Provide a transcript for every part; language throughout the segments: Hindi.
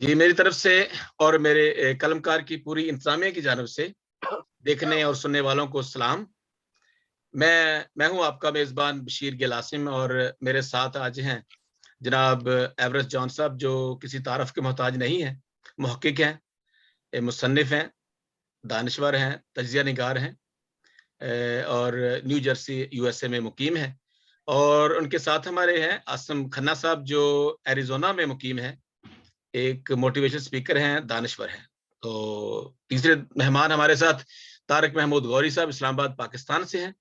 जी, मेरी तरफ से और मेरे कलमकार की पूरी इंतजामिया की जानिब से देखने और सुनने वालों को सलाम। मैं हूं आपका मेज़बान बशीर गिलासिम और मेरे साथ आज हैं जनाब एवरेस्ट जॉन साहब, जो किसी तारफ़ के मोहताज नहीं हैं, मुहक्किक हैं, मुसन्निफ़ हैं, दानिशवर हैं, तज्ज़िया निगार हैं और न्यू जर्सी यूएसए में मुकीम हैं। और उनके साथ हमारे हैं आसिम खन्ना साहब, जो एरिज़ोना में मुकीम हैं, एक मोटिवेशन स्पीकर हैं, दानिशवर हैं। तो तीसरे मेहमान हमारे साथ तारिक महमूद गौरी साहब इस्लामाबाद पाकिस्तान से हैं,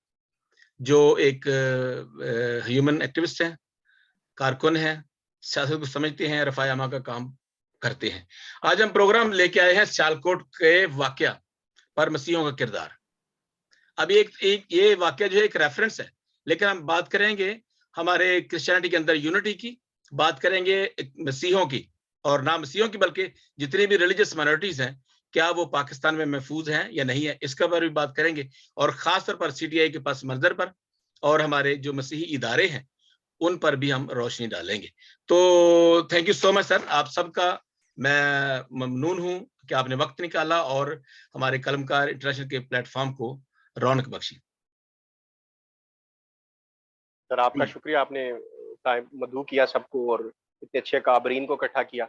जो एक ह्यूमन एक्टिविस्ट हैं, कारकुन हैं, सियासत को समझते हैं, रफ़ाए अमा का काम करते हैं। आज हम प्रोग्राम लेके आए हैं सियालकोट के वाक़या पर मसीहों का किरदार। अब एक एक ये वाक़या जो है एक रेफ़रेंस है, लेकिन हम बात करेंगे हमारे क्रिश्चियनिटी के अंदर यूनिटी की, बात करेंगे मसीहों की और ना मसीहों की बल्कि जितनी भी रिलीजियस माइनॉरिटीज़ हैं, क्या वो पाकिस्तान में महफूज़ हैं या नहीं है, इसके बारे में बात करेंगे और ख़ास तौर पर सीटीआई के पस मंज़र पर और हमारे जो मसीही इदारे हैं, उन पर भी हम रोशनी डालेंगे। तो thank you so much sir, आप सबका मैं ममनून हूँ कि आपने वक़्त निकाला और हमारे कलमकार इंटरनेशनल के प्लेटफ़ॉर्म को रौनक बख्शी। सर आपका शुक्रिया, आपने टाइम मदऊ किया सबको और इतने अच्छे काबरीन को इकट्ठा किया।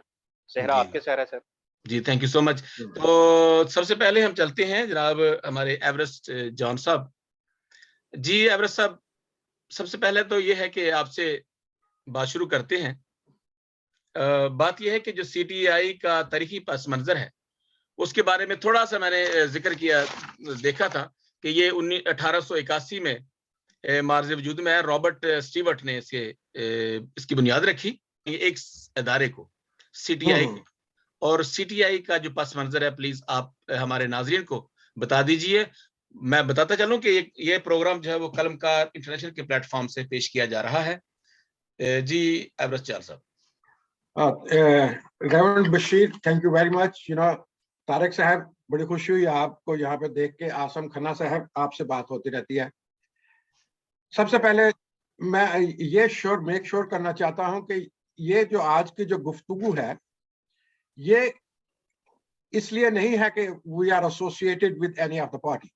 सेहरा जी, आपके सेहरा सर। जी, थैंक यू सो मच। तो सबसे पहले हम चलते हैं जनाब हमारे एवरेस्ट जॉन साहब। जी, एवरेस्ट साहब, सबसे पहले तो ये है कि आपसे बात शुरू करते हैं। बात ये है कि जो सीटीआई का तारीखी पस मंज़र है, उसके बारे में थोड़ा-सा मैंने ज़िक्र किया, देखा था कि ये 1881 में मार्ज़ वजूद में है। रॉबर्ट स्टीवर्ट ने इसकी बुनियाद रखी, ये एक इदारे को, सीटीआई को। और सीटीआई का जो पस मंज़र है, प्लीज़ आप हमारे नाज़रीन को बता दीजिए। मैं बताता चलूँ कि ये प्रोग्राम जो है वो कलमकार इंटरनेशनल के प्लेटफ़ॉर्म से पेश किया जा रहा है। जी, एवरेस्ट चार साहब। Reverend Bashir, thank you very much. Tariq साहब, बड़ी खुशी हुई आपको यहाँ पे देख के। आसम खन्ना साहब, आपसे बात होती रहती है। सबसे पहले मैं ये मेक श्योर करना चाहता हूँ कि ये जो आज की जो गुफ्तगू है, ये इसलिए नहीं है कि we are associated with any of the party.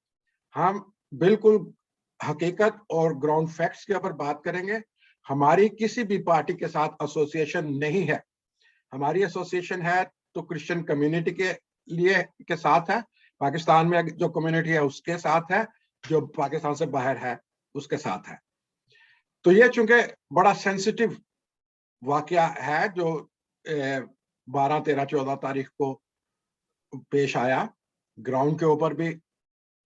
हम बिल्कुल हकीकत और ग्राउंड फैक्ट्स के ऊपर बात करेंगे। हमारी किसी भी पार्टी के साथ एसोसिएशन नहीं है। हमारी एसोसिएशन है तो क्रिश्चियन कम्युनिटी के लिए के साथ है, पाकिस्तान में जो कम्युनिटी है उसके साथ है, जो पाकिस्तान से बाहर है उसके साथ है। तो ये चूंकि बड़ा सेंसिटिव वाकया है जो 12, 13, 14 तारीख को पेश आया, ग्राउंड के ऊपर भी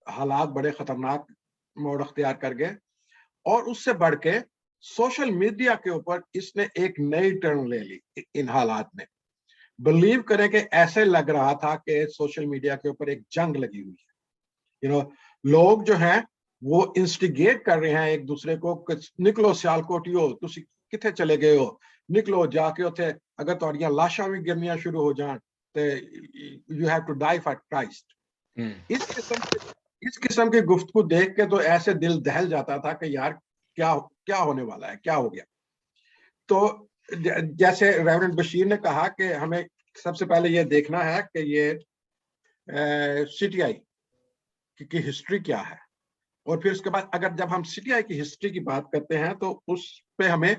हालात बड़े खतरनाक मोड़ अख्तियार कर गए और उससे बढ़ के सोशल मीडिया के ऊपर इसने एक नई टर्न ले ली। इन हालात में बिलीव करें कि ऐसे लग रहा था कि सोशल मीडिया के ऊपर एक जंग लगी हुई है। लोग जो हैं वो इंस्टिगेट कर रहे हैं एक दूसरे को, निकलो सियालकोटियो, तुसी किथे चले गए हो, निकलो जाके उथे, अगर तुहाड़ियां लाशां भी गिरनियां शुरू हो जान ते you have to die for Christ. इस किस्म की गुफ्तगू देख के तो ऐसे दिल दहल जाता था कि यार क्या क्या होने वाला है, क्या हो गया। तो जैसे रेवरेंड बशीर ने कहा कि हमें सबसे पहले ये देखना है कि ये सीटीआई की हिस्ट्री क्या है, और फिर उसके बाद अगर जब हम सीटीआई की हिस्ट्री की बात करते हैं तो उस पे हमें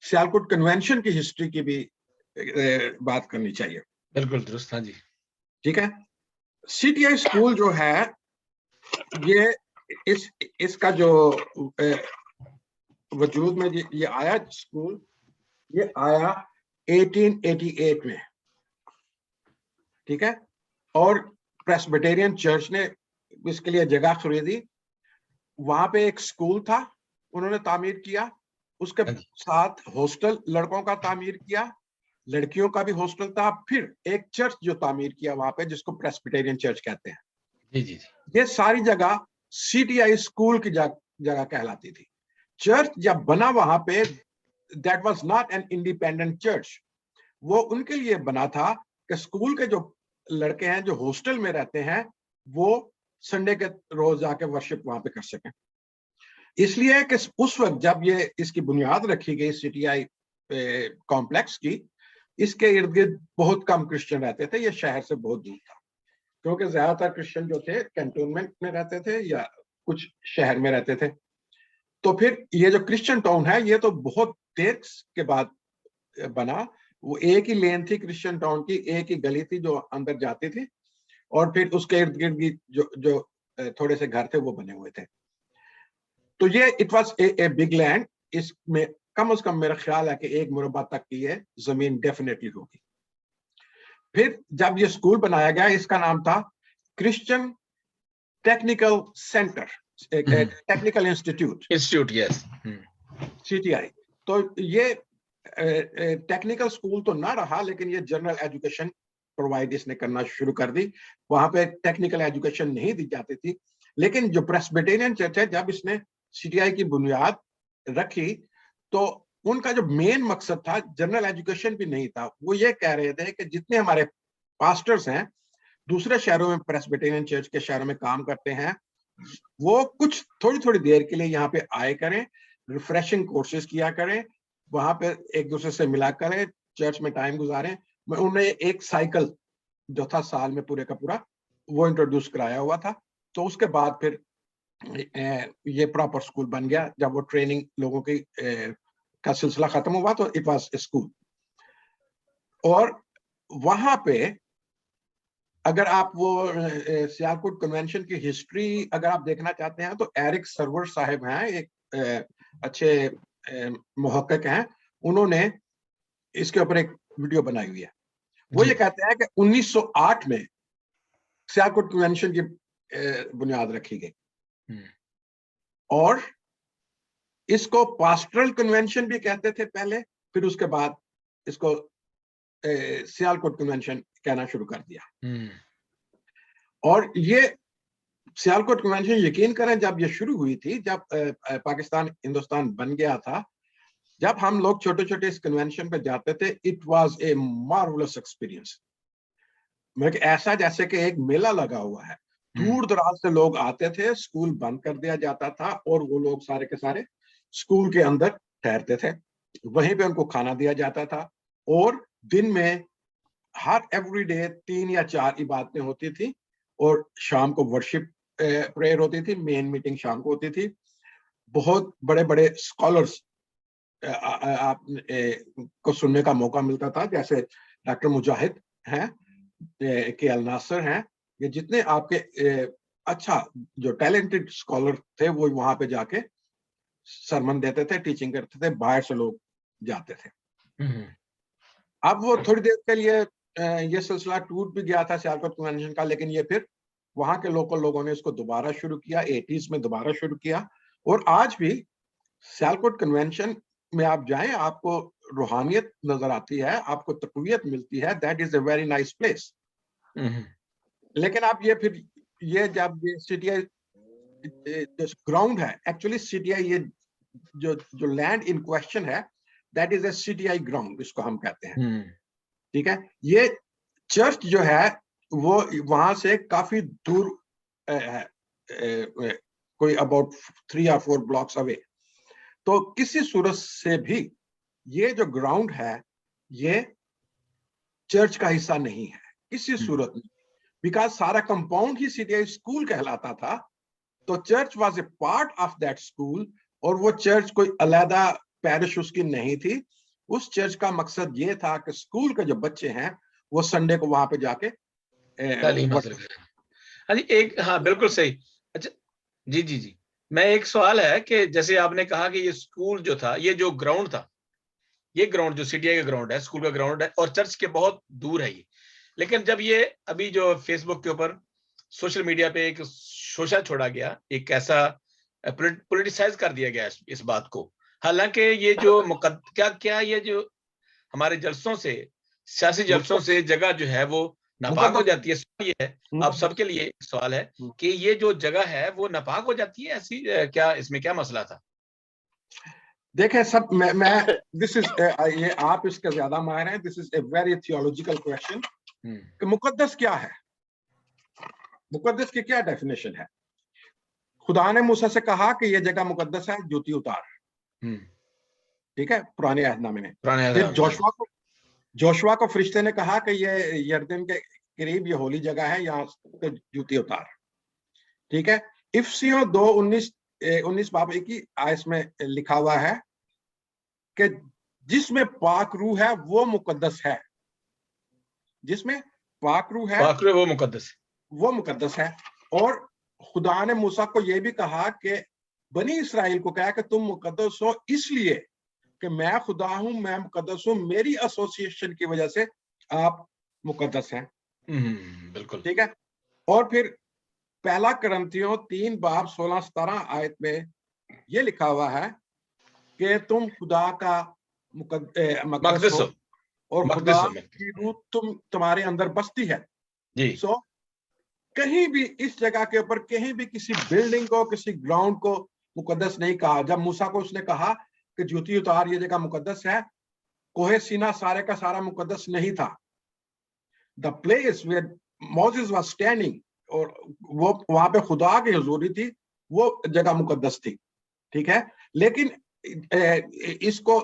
सियालकोट कन्वेंशन की हिस्ट्री की भी बात करनी चाहिए। बिल्कुल दुरुस्त, हाँ जी। ठीक है। सीटीआई स्कूल जो है, ये इसका जो वजूद में ये आया स्कूल, ये आया 1888 में। ठीक है। और प्रेस्बिटेरियन चर्च ने इसके लिए जगह खरीदी। वहां पे एक स्कूल था, उन्होंने तामीर किया। उसके साथ हॉस्टल लड़कों का तामीर किया, लड़कियों का भी हॉस्टल था। फिर एक चर्च जो तामीर किया वहां पे, जिसको प्रेस्बिटेरियन चर्च कहते हैं। जी जी जी। ये सारी जगह सीटीआई स्कूल की जगह कहलाती थी। चर्च जब बना वहां पे, that was not an independent church. वो उनके लिए बना था कि स्कूल के जो लड़के हैं जो हॉस्टल में रहते हैं, वो संडे के रोज जाके वर्शिप वहां पे कर सकें। इसलिए कि उस वक्त जब ये इसकी बुनियाद रखी गई सीटीआई कॉम्प्लेक्स की, इसके इर्द गिर्द बहुत कम क्रिश्चियन रहते थे, ये शहर से बहुत दूर था, क्योंकि ज्यादातर क्रिश्चियन जो थे कैंटोनमेंट में रहते थे या कुछ शहर में रहते थे। तो फिर ये जो क्रिश्चियन टाउन है ये तो बहुत देर के बाद बना। वो एक ही लेन थी क्रिश्चियन टाउन की, एक ही गली थी जो अंदर जाती थी, और फिर उसके इर्द गिर्द भी जो थोड़े से घर थे वो बने हुए थे। तो ये it was a big land. इसमें कम से कम मेरा ख्याल है कि 1 मुरब्बा तक की ये जमीन डेफिनेटली होगी। फिर जब ये स्कूल बनाया गया, इसका नाम था Christian technical centre, technical institute, yes, CTI। तो ये टेक्निकल स्कूल तो ना रहा, लेकिन ये जनरल एजुकेशन प्रोवाइड इसने करना शुरू कर दी। वहां पे टेक्निकल एजुकेशन नहीं दी जाती थी, लेकिन जो प्रेस्बिटेरियन चर्च है, जब इसने CTI की बुनियाद रखी तो उनका जो मेन मकसद था जनरल एजुकेशन भी नहीं था। वो ये कह रहे थे कि जितने हमारे पास्टर्स हैं दूसरे शहरों में, प्रेस्बिटेरियन चर्च के शहरों में काम करते हैं, वो कुछ थोड़ी थोड़ी देर के लिए यहाँ पे आए करें, रिफ्रेशिंग कोर्सेज किया करें, वहां पे एक दूसरे से मिला करें, चर्च में टाइम गुजारें। मैं उन्हें एक साइकिल जो था साल में पूरे का पूरा वो इंट्रोड्यूस कराया हुआ था। तो उसके बाद फिर ये प्रॉपर स्कूल बन गया। जब वो ट्रेनिंग लोगों की का सिलसिला खत्म हुआ तो इट वाज स्कूल। और वहां पे अगर आप वो सियालकोट कन्वेंशन की हिस्ट्री अगर आप देखना चाहते हैं तो एरिक सर्वर साहब हैं, एक अच्छे मुहक्किक हैं, उन्होंने इसके ऊपर एक वीडियो बनाई हुई है। वो ये कहते हैं कि 1908 में सियालकोट कन्वेंशन की बुनियाद रखी गई, और इसको पास्टरल कन्वेंशन भी कहते थे पहले, फिर उसके बाद इसको सियालकोट कन्वेंशन कहना शुरू कर दिया। और ये सियालकोट कन्वेंशन यकीन करें जब ये शुरू हुई थी, जब पाकिस्तान हिंदुस्तान बन गया था, जब हम लोग छोटे छोटे इस कन्वेंशन पे जाते थे, it was a marvellous experience. मतलब ऐसा जैसे कि एक मेला लगा हुआ है, दूर दराज से लोग आते थे, स्कूल बंद कर दिया जाता था और वो लोग सारे के सारे स्कूल के अंदर ठहरते थे, वहीं पे उनको खाना दिया जाता था, और दिन में हर एवरीडे 3 या 4 इबादतें होती थी, और शाम को वर्शिप प्रेयर होती थी, मेन मीटिंग शाम को होती थी। बहुत बड़े बड़े स्कॉलर्स आप को सुनने का मौका मिलता था, जैसे डॉक्टर मुजाहिद हैं, के नासिर हैं, ये जितने आपके अच्छा जो टैलेंटेड स्कॉलर थे वो वहां पे जाके सरमन देते थे, टीचिंग करते थे, बाहर से लोग जाते थे। अब वो थोड़ी देर के लिए ये सिलसिला टूट भी गया था सियालकोट कन्वेंशन का, लेकिन ये फिर वहां के लोकल लोगों ने इसको दोबारा शुरू किया, 80s में दोबारा शुरू किया, और आज भी सियालकोट कन्वेंशन में आप जाएं, आपको रूहानियत नजर आती है, आपको तकवीयत मिलती है। That is a very nice place. लेकिन आप ये फिर ये जब ये CTI ग्राउंड है, एक्चुअली CTI ये जो लैंड इन क्वेश्चन है, that is a CTI ground, इसको हम कहते हैं। ठीक है, ये चर्च जो है वो वहां से काफी दूर है, कोई अबाउट 3 or 4 ब्लॉक्स अवे। तो किसी सूरत से भी ये जो ग्राउंड है ये चर्च का हिस्सा नहीं है किसी सूरत में, बिकॉज सारा कंपाउंड ही CTI स्कूल कहलाता था। तो church was a part of that school, और वो चर्च कोई अलग पैरिश उसकी नहीं थी। उस चर्च का मकसद ये था कि स्कूल के जो बच्चे हैं वो संडे को वहां पे जाके तालीम हासिल करें। हाँ जी, एक, हाँ बिल्कुल सही। अच्छा जी जी जी, मैं एक सवाल है कि जैसे आपने कहा कि ये स्कूल जो था, ये जो ग्राउंड था, ये ग्राउंड जो CTI का ग्राउंड है, स्कूल का ग्राउंड है, और चर्च के बहुत दूर है ये। लेकिन जब ये अभी जो फेसबुक के ऊपर सोशल मीडिया पे एक शोषा छोड़ा गया, एक ऐसा पॉलिटिसाइज कर दिया गया इस बात को, हालांकि ये जो क्या ये जो हमारे जलसों से, सियासी जलसों से जगह जो है वो नापाक हो जाती है। सवाल ये है, आप सबके लिए सवाल है कि ये जो जगह है वो नापाक हो जाती है, ऐसी क्या इसमें क्या मसला था? देखें, सब मैं दिस इज ये आप इसका ज्यादा माहिर हैं, this is a very theological question कि मुकद्दस क्या है, मुकद्दस की क्या डेफिनेशन है। खुदा ने मूसा से कहा कि ये जगह मुकद्दस है, जूती उतार, ठीक है, पुराने अहदनामे में। फिर जोशुआ को फरिश्ते ने कहा कि ये यरदन के करीब ये होली जगह है, यहाँ पे जूती उतार। ठीक है, इफिसियों 2:19 बाब की आयत में लिखा हुआ है कि जिसमें पाक रूह है वो मुकद्दस है, जिसमें पाक रूह है पाक रूह वो मुकद्दस है, वो मुकद्दस है। और खुदा ने मूसा को यह भी कहा कि बनी इसराइल को कहा कि तुम मुकद्दस हो इसलिए कि मैं खुदा हूं, मैं मुकद्दस हूं, मेरी एसोसिएशन की वजह से आप मुकद्दस हैं। बिल्कुल। ठीक है, और फिर पहला करंथियों 3 बाब 16-17 आयत में ये लिखा हुआ है कि तुम खुदा का मुकद्दस हो और खुदा की रूह तुम्हारे अंदर बसती है जी। सो कहीं भी इस जगह के ऊपर कहीं भी किसी बिल्डिंग को, किसी ग्राउंड को मुकद्दस नहीं कहा। जब मूसा को उसने कहा कि जूती उतार, ये जगह मुकद्दस है, कोहे सीना सारे का सारा मुकद्दस नहीं था। The place where Moses was standing, और वो वहां पे खुदा की हुजूरी थी, वो जगह मुकद्दस थी। ठीक है, लेकिन इसको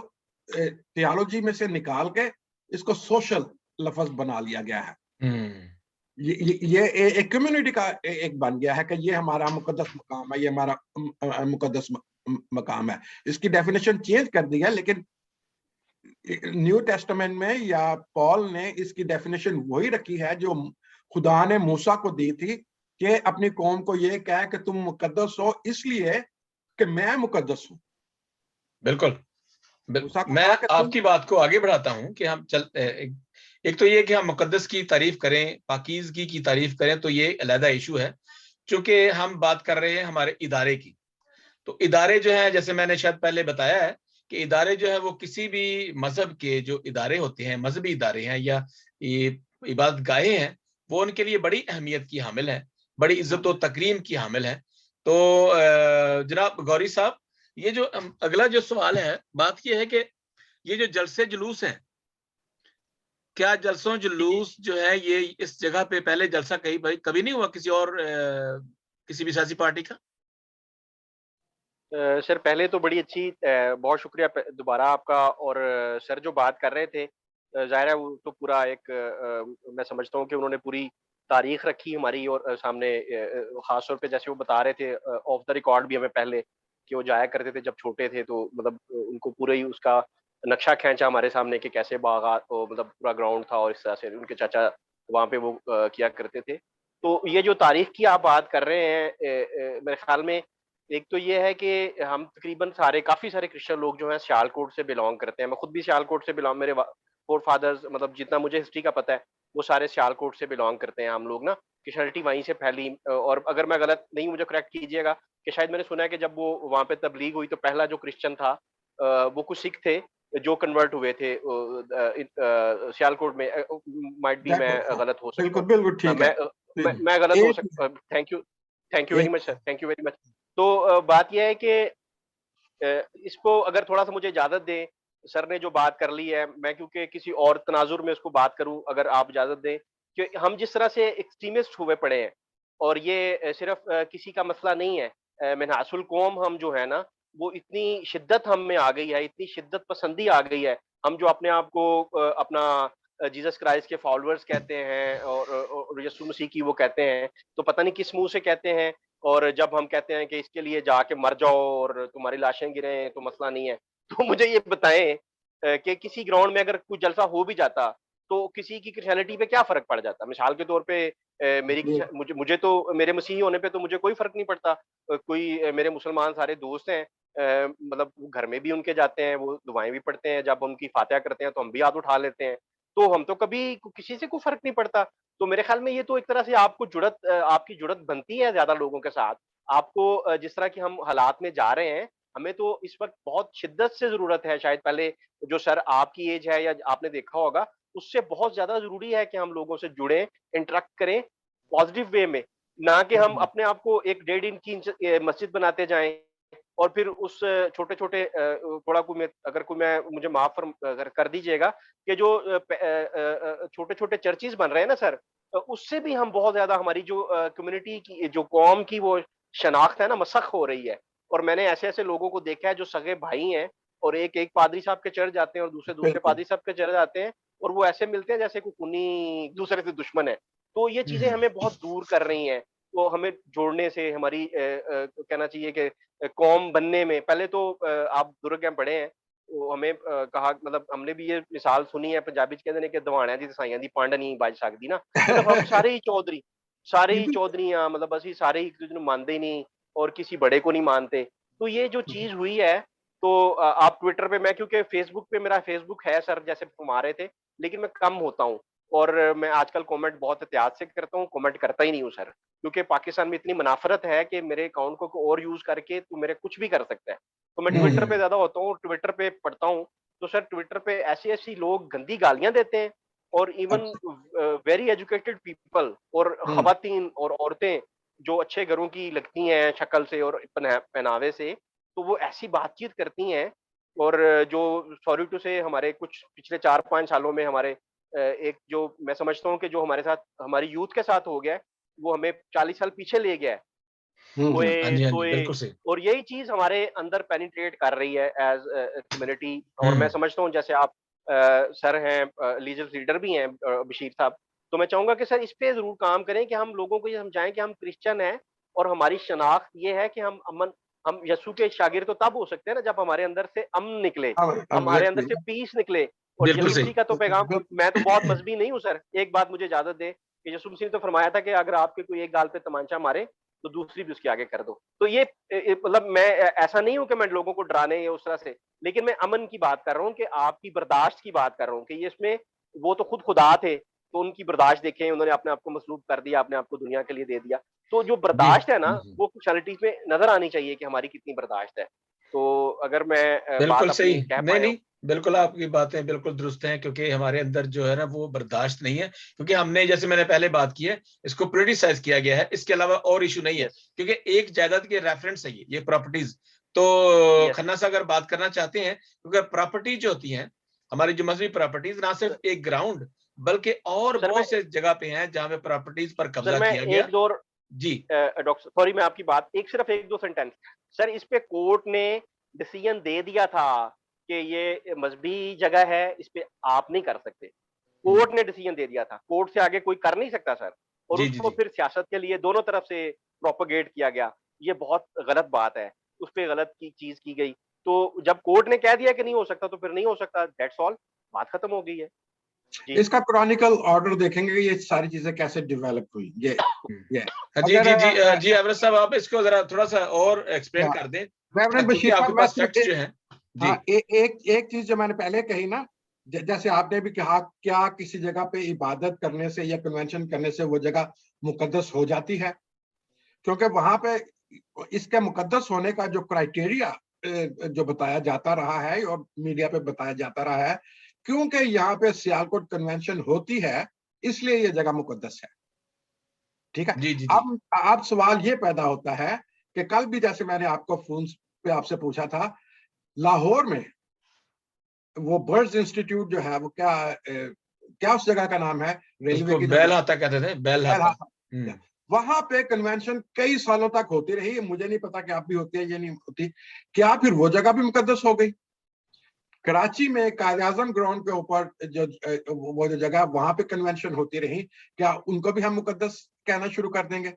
थियोलॉजी में से निकाल के इसको सोशल लफ्ज बना लिया गया है। ये एक कम्युनिटी का एक बन गया है कि ये हमारा मुकद्दस मकाम है, ये हमारा मुकद्दस मकाम है। इसकी डेफिनेशन चेंज कर दी है, लेकिन न्यू टेस्टामेंट में या पॉल ने इसकी डेफिनेशन वही रखी है जो खुदा ने मूसा को दी थी कि अपनी कौम को ये कहा कि तुम मुकद्दस हो इसलिए कि मैं मुकद्दस हूं। बिल्कुल। मैं आपकी बात को आगे बढ़ाता हूं कि हम एक तो ये कि हम मुकद्दस की तारीफ करें, पाकीज़गी की तारीफ करें, तो ये अलग इशू है। क्योंकि हम बात कर रहे हैं हमारे इदारे की, तो इदारे जो है, जैसे मैंने शायद पहले बताया है कि इदारे जो है वो किसी भी मजहब के जो इदारे होते हैं, मजहबी इदारे हैं या ये इबादत गाहें हैं, वो उनके लिए बड़ी अहमियत की हामिल है, बड़ी इज्जत और तकरीम की हामिल है। तो जनाब गौरी साहब, ये जो अगला जो सवाल है, बात ये है कि ये जो जलसे जुलूस हैं, क्या जलसों जुलूस जो है ये इस जगह पे पहले जलसा कभी नहीं हुआ किसी और किसी भी सियासी पार्टी का? सर पहले तो बड़ी अच्छी बहुत शुक्रिया दोबारा आपका। और सर जो बात कर रहे थे, जाहिर है वो तो पूरा एक मैं समझता हूँ कि उन्होंने पूरी तारीख रखी हमारी और सामने, खास तौर पे जैसे वो बता रहे थे ऑफ द रिकॉर्ड भी हमें पहले कि वो जाया करते थे जब छोटे थे, तो मतलब उनको पूरा ही उसका नक्शा खींचा हमारे सामने कि कैसे बागात मतलब पूरा ग्राउंड था और इस तरह से उनके चाचा वहाँ पे वो किया करते थे। तो ये जो तारीख की आप बात कर रहे हैं, मेरे ख्याल में एक तो ये है कि हम तकरीबन काफ़ी सारे क्रिश्चियन लोग जो हैं सियालकोट से बिलॉन्ग करते हैं। मैं खुद भी सियालकोट से बिलॉन्ग, मेरे फोर फादर्स मतलब जितना मुझे हिस्ट्री का पता है वो सारे सियालकोट से बिलॉन्ग करते हैं हम लोग ना। क्रिश्चियनिटी वहीं से फैली। और अगर मैं गलत नहीं, मुझे करेक्ट कीजिएगा, कि शायद मैंने सुना है कि जब वो वहाँ पे तबलीग हुई तो पहला जो क्रिश्चियन था वो कुछ सिख थे जो कन्वर्ट हुए थे सियालकोट में। माइट बी मैं गलत हो सकता हूँ। बिल्कुल ठीक है, मैं गलत हो सकता। Thank you very much sir, thank you very much. तो बात यह है कि इसको अगर थोड़ा सा मुझे इजाजत दें, सर ने जो बात कर ली है, मैं क्योंकि किसी और तनाजुर में उसको बात करूं, अगर आप इजाजत दें, कि हम जिस तरह से एक्सट्रीमिस्ट हुए पड़े हैं, और ये सिर्फ किसी का मसला नहीं है, मिनहासुल कौम हम जो है ना, वो इतनी शिद्दत हम में आ गई है, इतनी शिद्दत पसंदी आ गई है। हम जो अपने आप को अपना जीसस क्राइस्ट के फॉलोअर्स कहते हैं और यीशु मसीह की वो कहते हैं, तो पता नहीं किस मुंह से कहते हैं। और जब हम कहते हैं कि इसके लिए जाके मर जाओ और तुम्हारी लाशें गिरें तो मसला नहीं है, तो मुझे ये बताएं कि किसी ग्राउंड में अगर कुछ जलसा हो भी जाता तो किसी की क्रिश्चियनिटी पे क्या फर्क पड़ जाता? मिसाल के तौर पे मुझे तो मेरे मसीही होने पे तो मुझे कोई फर्क नहीं पड़ता। मेरे मुसलमान सारे दोस्त हैं, मतलब घर में भी उनके जाते हैं, वो दुआएं भी पढ़ते हैं, जब उनकी फातिहा करते हैं तो हम भी हाथ उठा लेते हैं। तो हम तो कभी किसी से कोई फर्क नहीं पड़ता। तो मेरे ख्याल में ये तो एक तरह से आपकी जुड़त बनती है ज्यादा लोगों के साथ। आपको जिस तरह की हम हालात में जा रहे हैं, हमें तो इस वक्त बहुत शिद्दत से जरूरत है, शायद पहले जो सर आपकी एज है या आपने देखा होगा, उससे बहुत ज्यादा जरूरी है कि हम लोगों से जुड़े, इंटरेक्ट करें पॉजिटिव वे में, ना कि हम अपने आप को एक 1.5 इंच मस्जिद बनाते जाएं और फिर उस छोटे छोटे थोड़ा अगर कोई मैं मुझे माफ कर दीजिएगा कि जो छोटे छोटे चर्चेज बन रहे हैं ना सर, उससे भी हम बहुत ज्यादा हमारी जो कम्युनिटी की, जो कौम की वो शनाख्त है ना, मसख हो रही है। और मैंने ऐसे ऐसे लोगों को देखा है जो सगे भाई हैं और एक एक पादरी साहब के चर्च जाते हैं और दूसरे दूसरे पादरी साहब के चर्च जाते हैं, और वो ऐसे मिलते हैं जैसे कोई खूनी दूसरे से दुश्मन है। तो ये चीजें हमें बहुत दूर कर रही हैं। तो हमें जोड़ने से हमारी कहना चाहिए कि कौम बनने में पहले तो आप बुजुर्ग हैं, बड़े हैं, तो हमें कहा, मतलब हमने भी ये मिसाल सुनी है, पंजाबी च कहते हैं कि दवाणियां दी दसाइयां दी पंड नहीं बज सकदी ना। मतलब हम सारे ही चौधरी, सारे ही चौधरी हाँ, मतलब ਅਸੀਂ ਸਾਰੇ ही एक दूसरे को मानते ही नहीं और किसी बड़े को नहीं मानते। तो ये जो चीज हुई है, तो आप ट्विटर पे, मैं क्योंकि फेसबुक पे, मेरा फेसबुक है सर, जैसे घुमा रहे थे, लेकिन मैं कम होता हूँ और मैं आजकल कमेंट बहुत एहतियात से करता हूँ, कमेंट करता ही नहीं हूँ सर, क्योंकि पाकिस्तान में इतनी मुनाफरत है कि मेरे अकाउंट को और यूज करके तू मेरे कुछ भी कर सकता है। तो मैं ट्विटर पे ज्यादा होता हूँ, ट्विटर पे पढ़ता हूँ। तो सर ट्विटर पे ऐसी ऐसी लोग गंदी गालियां देते हैं, और इवन वेरी एजुकेटेड पीपल और खवातीन और औरतें जो अच्छे घरों की लगती हैं शक्ल से और पहनावे से, तो वो ऐसी बातचीत करती हैं। और जो सॉरी टू से हमारे कुछ पिछले 4-5 सालों में हमारे एक जो मैं समझता हूँ कि जो हमारे साथ हमारी यूथ के साथ हो गया है, वो हमें 40 साल पीछे ले गया है। हाँ जी, हाँ जी, तो बिल्कुल सही। और यही चीज हमारे अंदर पेनिट्रेट कर रही है एज कम्युनिटी। और मैं समझता हूँ जैसे आप सर हैं, लीडर लीडर भी हैं, बशीर साहब, तो मैं चाहूंगा कि सर इस पे जरूर काम करें कि हम लोगों को ये समझाएं कि हम क्रिश्चियन हैं और हमारी शनाख्त ये है कि हम यीशु के शागिर्द तो तब हो सकते हैं ना जब हमारे अंदर से अमन निकले, हमारे अंदर से पीस निकले। और बिल्कुल यीशु सही। मसीह का तो पैगाम, मैं तो बहुत मजहबी नहीं हूँ सर, एक बात मुझे इजाजत दे कि यीशु मसीह ने तो फरमाया था कि अगर आपके कोई एक गाल पे तमांचा मारे तो दूसरी भी उसके आगे कर दो। तो ये मतलब मैं ऐसा नहीं हूं कि मैं लोगों को डराने या उस तरह से, लेकिन मैं अमन की बात कर रहा हूँ, कि आपकी बर्दाश्त की बात कर रहा हूँ, कि ये इसमें वो तो खुद खुदा थे, तो उनकी बर्दाश्त देखें, उन्होंने अपने आप को मसलूब कर दिया, अपने आप को दुनिया के लिए दे दिया। तो जो जी। बर्दाश्त है ना, वो क्वालिटीज में नजर आनी चाहिए कि हमारी कितनी बर्दाश्त है। तो अगर मैं बिल्कुल बात सही। अपनी कह नहीं, पाया हूँ। नहीं, बिल्कुल आपकी बातें बिल्कुल दुरुस्त हैं, क्योंकि हमारे अंदर जो है ना वो बर्दाश्त नहीं है, क्योंकि हमने, जैसे मैंने पहले बात की है, इसको पोलिटिसाइज किया गया है, इसके अलावा और इशू नहीं है, यस, क्योंकि एक जायदाद के रेफरेंस है ये प्रॉपर्टीज। तो यस खन्ना से अगर बात करना चाहते हैं, क्योंकि प्रॉपर्टी जो होती हैं हमारी, जो मजहबी प्रॉपर्टीज, ना सिर्फ एक ग्राउंड बल्कि और सर। बहुत से जगह पे हैं जहां पे प्रॉपर्टीज पर सर कब्जा मैं किया गया। एक दो जी। डॉक्टर, सॉरी मैं आपकी बात एक सिर्फ एक दो सेंटेंस। सर इस पे कोर्ट ने डिसीजन दे दिया था कि ये मजहबी जगह है, इस पे आप नहीं कर सकते। कोर्ट ने डिसीजन दे दिया था, कोर्ट से आगे कोई कर नहीं सकता सर। और जी, जी, उसको जी। फिर सियासत के लिए दोनों तरफ से प्रोपोगेट किया गया, ये बहुत गलत बात है। उस पे गलत की चीज की गई। तो जब कोर्ट ने कह दिया कि नहीं हो सकता, तो फिर नहीं हो सकता, दैट्स ऑल, बात खत्म हो गई है। जी इसका क्रॉनिकल ऑर्डर देखेंगे कि ये सारी चीजें कैसे डेवलप हुई। ये जी, अगर जी, जी, जी, एवरेस्ट साहब, आप इसको जरा थोड़ा सा और एक्सप्लेन कर दें, रेवरेंड क्योंकि बशीर आपके साहब, मैं पास सिर्फ फैक्ट्स जो हैं। जी। हाँ, एक चीज जो मैंने पहले कही ना, जैसे आपने भी कहा, क्या किसी जगह पे इबादत करने से या कन्वेंशन करने से वो जगह मुकद्दस हो जाती है? क्योंकि वहां पे इसके मुकद्दस होने का जो क्राइटेरिया जो बताया जाता रहा है और मीडिया पे बताया जाता रहा है, क्योंकि यहाँ पे सियालकोट कन्वेंशन होती है, इसलिए ये जगह मुकद्दस है। ठीक है। जी, जी, जी। अब सवाल ये पैदा होता है कि कल भी जैसे मैंने आपको फोन पे आपसे पूछा था, लाहौर में वो बर्ड्स इंस्टीट्यूट जो है, वो क्या उस जगह का नाम है, रेलवे उसको की जो बैल हाथा कहते थे, बैल हाथा। वहां पे कन्वेंशन कई सालों तक होती रही। मुझे नहीं पता कि आप भी होती है या नहीं होती। क्या फिर वो जगह भी मुकद्दस हो गई? कराची में कायद-ए-आज़म ग्राउंड के ऊपर जो वो जो जगह वहां पे कन्वेंशन होती रही, क्या उनको भी हम मुकद्दस कहना शुरू कर देंगे?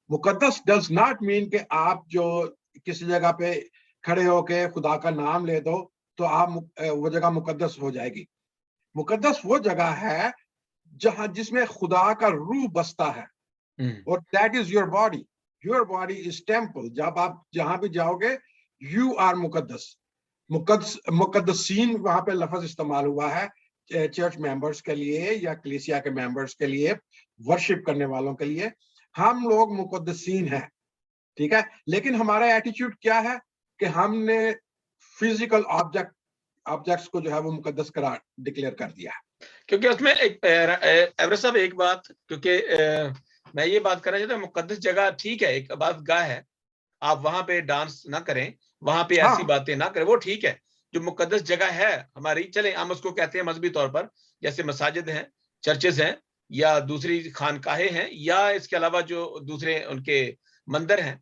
मुकद्दस डज नॉट मीन कि आप जो किसी जगह पे खड़े होके खुदा का नाम ले दो तो आप वो जगह मुकद्दस हो जाएगी। मुकद्दस वो जगह है जहां जिसमें खुदा का रूह बसता है, और that is your body. Your body is temple. जब आप जहां भी जाओगे, यू आर मुकद्दस। मुकद्दसीन वहां पे लफ्ज इस्तेमाल हुआ है चर्च मेंबर्स के लिए या कलीसिया के मेंबर्स के लिए, वर्शिप करने वालों के लिए। हम लोग मुकद्दसीन हैं, ठीक है। लेकिन हमारा एटीट्यूड क्या है कि हमने फिजिकल ऑब्जेक्ट्स को जो है वो मुकद्दस करार डिक्लेयर कर दिया है। क्योंकि उसमें एक एवरेस्ट साहब, एक बात, क्योंकि मैं ये बात कर रहा था, मुकद्दस जगह ठीक है, एक बात गाह है, आप वहां पे डांस ना करें, वहां पे ऐसी बातें ना करें, वो ठीक है। जो मुकद्दस जगह है हमारी, चले हम उसको कहते हैं मजहबी तौर पर, जैसे मसाजिद हैं, चर्चेज हैं, या दूसरी खानकाहें हैं, या इसके अलावा जो दूसरे उनके मंदिर हैं,